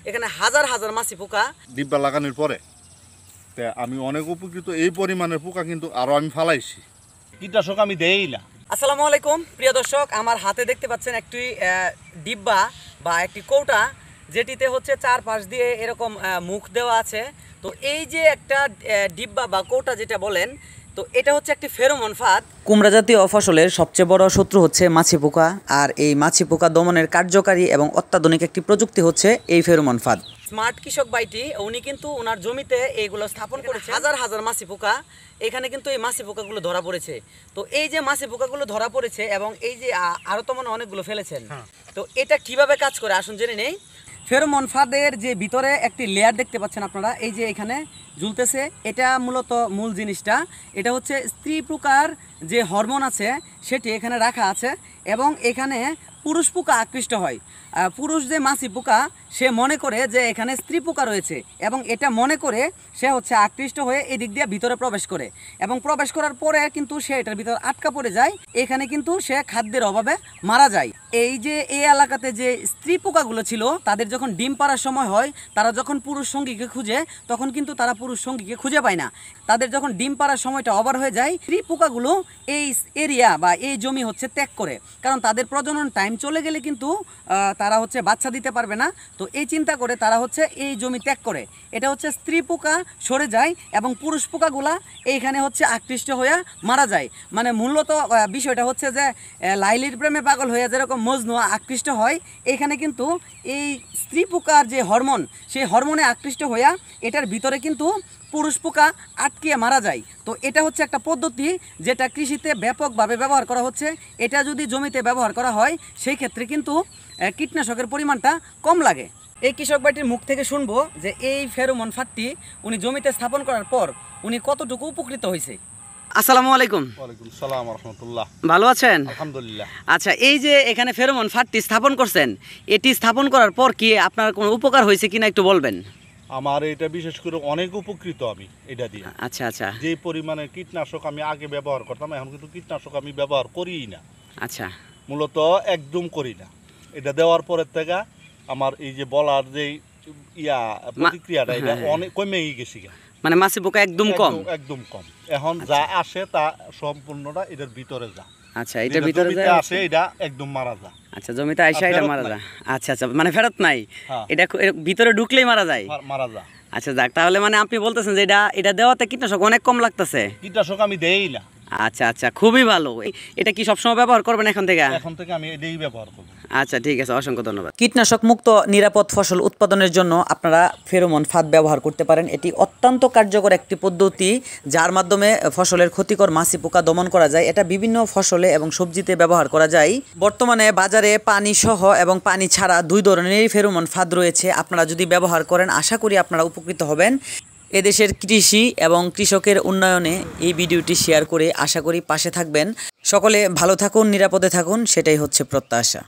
এখানে হাজার হাজার মাছি পোকা। ডিব্বা লাগানোর পরে আমি অনেক উপকৃত। এই পরিমাণের পোকা কিন্তু আরো আমি ফালাইছি, কীটনাশক আমি দেই না। আসসালামু আলাইকুম প্রিয় দর্শক, আমার হাতে দেখতে পাচ্ছেন একটি ডিব্বা বা একটি কৌটা, যেটিতে হচ্ছে চারপাশ দিয়ে এরকম মুখ দেওয়া আছে। তো এই যে একটা ডিব্বা বা কৌটা যেটা বলেন, তো এটা হচ্ছে একটি ফেরোমন ফাঁদ। কুমড়া জাতীয় ফসলের সবচেয়ে বড় শত্রু হচ্ছে মাছি পোকা, আর এই মাছি পোকা দমনের কার্যকারী এবং অত্যাধুনিক একটি প্রযুক্তি হচ্ছে এই ফেরোমন ফাঁদ। স্মার্ট কৃষক ভাইটি উনি কিন্তু ওনার জমিতে এইগুলো স্থাপন করেছে। হাজার হাজার মাছি পোকা, এখানে কিন্তু এই মাছি পোকাগুলো ধরা পড়েছে। তো এই যে মাছি পোকাগুলো ধরা পড়েছে এবং এই যে আরও তো মনে অনেকগুলো ফেলেছেন, তো এটা কিভাবে কাজ করে আসুন জেনে নেই। ফেরোমন ফাঁদের যে ভিতরে একটি লেয়ার দেখতে পাচ্ছেন আপনারা, এই যে এখানে ঝুলতেছে, এটা মূলত মূল জিনিসটা। এটা হচ্ছে স্ত্রী পোকার যে হরমোন আছে সেটি এখানে রাখা আছে এবং এখানে পুরুষ পোকা আকৃষ্ট হয়। পুরুষ যে মাছি পোকা সে মনে করে যে এখানে স্ত্রী পোকা রয়েছে এবং এটা মনে করে সে হচ্ছে আকৃষ্ট হয়ে এদিক দিয়ে ভিতরে প্রবেশ করে এবং প্রবেশ করার পরে কিন্তু সে এটার ভিতরে আটকা পড়ে যায়। এখানে কিন্তু সে খাদ্যের অভাবে মারা যায়। এই যে এই এলাকাতে যে স্ত্রী পোকাগুলো ছিল তাদের যখন ডিম পাড়ার সময় হয়, তারা যখন পুরুষ সঙ্গীকে খুঁজে তখন কিন্তু তারা পুরুষ সঙ্গীকে খুঁজে পায় না। তাদের যখন ডিম পাড়ার সময়টা ওভার হয়ে যায়, স্ত্রী পোকাগুলো এই এরিয়া বা এই জমি হচ্ছে ত্যাগ করে, কারণ তাদের প্রজনন টাইম চলে গেলে কিন্তু তারা হচ্ছে বাচ্চা দিতে পারবে না। তো এই চিন্তা করে তারা হচ্ছে এই জমি ত্যাগ করে। এটা হচ্ছে স্ত্রী পোকা সরে যায় এবং পুরুষ পোকাগুলা এইখানে হচ্ছে আকৃষ্ট হয়ে মারা যায়। মানে মূলত বিষয়টা হচ্ছে যে লাইলির প্রেমে পাগল হয়ে যেরকম মজনু আকৃষ্ট হয়, এইখানে কিন্তু এই স্ত্রী পোকার যে হরমোন, সেই হরমোনে আকৃষ্ট হইয়া এটার ভিতরে কিন্তু পুরুষ পোকা আটকিয়ে মারা যায়। তো এটা হচ্ছে একটা পদ্ধতি যেটা কৃষিতে ব্যাপকভাবে ব্যবহার করা হচ্ছে। এটা যদি জমিতে ব্যবহার করা হয় সেই ক্ষেত্রে কিন্তু কীটনাশকের পরিমাণটা কম লাগে। এই কৃষক ভাইটির মুখ থেকে শুনবো যে এই ফেরোমন ফাঁদটি উনি জমিতে স্থাপন করার পর উনি কতটুকু উপকৃত হয়েছে। আসসালামু আলাইকুম। ওয়ালাইকুম সালাম ওয়া রাহমাতুল্লাহ। ভালো আছেন? আলহামদুলিল্লাহ। আচ্ছা, এই যে এখানে ফেরোমন ফাঁদটি স্থাপন করছেন, এটি স্থাপন করার পর কি আপনার কোনো উপকার হয়েছে কিনা একটু বলবেন? আমার এটা বিশেষ করে অনেক উপকৃত আমি এটা দিয়ে। আচ্ছা আচ্ছা। যে পরিমাণে কীটনাশক আমি আগে ব্যবহার করতাম, এখন কিন্তু কীটনাশক আমি ব্যবহার করিই না। আচ্ছা, মূলত একদম করি না। এটা দেওয়ার পরের থেকে আমার এই যে বলার যে প্রতিক্রিয়াটা এটা অনেক কমেই গেছি। মানে মাছি পোকা একদম কম, একদম কম। এখন যা আসে তা সম্পূর্ণটা এটার ভিতরে যা। আচ্ছা, এটা ভিতরে যা আসে এটা একদম মারা যায়। আচ্ছা, জমিতে আইসা এটা মারা যায়। আচ্ছা আচ্ছা, মানে ফেরত নাই, এটা ভিতরে ঢুকলেই মারা যায়। মারা যায়। আচ্ছা যাক, তাহলে মানে আপনি বলতেছেন যে এটা দেওয়াতে কীটনাশক অনেক কম লাগতেছে। কীটনাশক আমি দেই না। আচ্ছা আচ্ছা, খুবই ভালো। এটা কি সবসময় ব্যবহার করবেন এখন থেকে? এখন থেকে আমি এটাই ব্যবহার করব। আচ্ছা ঠিক আছে, অসংখ্য ধন্যবাদ। কীটনাশক মুক্ত নিরাপদ ফসল উৎপাদনের জন্য আপনারা ফেরোমন ফাঁদ ব্যবহার করতে পারেন। এটি অত্যন্ত কার্যকর একটি পদ্ধতি যার মাধ্যমে ফসলের ক্ষতিকর মাছি পোকা দমন করা যায়। এটা বিভিন্ন ফসলে এবং সবজিতে ব্যবহার করা যায়। বর্তমানে বাজারে পানি সহ এবং পানি ছাড়া দুই ধরনেরই ফেরোমন ফাঁদ রয়েছে। আপনারা যদি ব্যবহার করেন আশা করি আপনারা উপকৃত হবেন। এদেশের কৃষি এবং কৃষকের উন্নয়নে এই ভিডিওটি শেয়ার করে আশা করি পাশে থাকবেন। সকলে ভালো থাকুন, নিরাপদে থাকুন, সেটাই হচ্ছে প্রত্যাশা।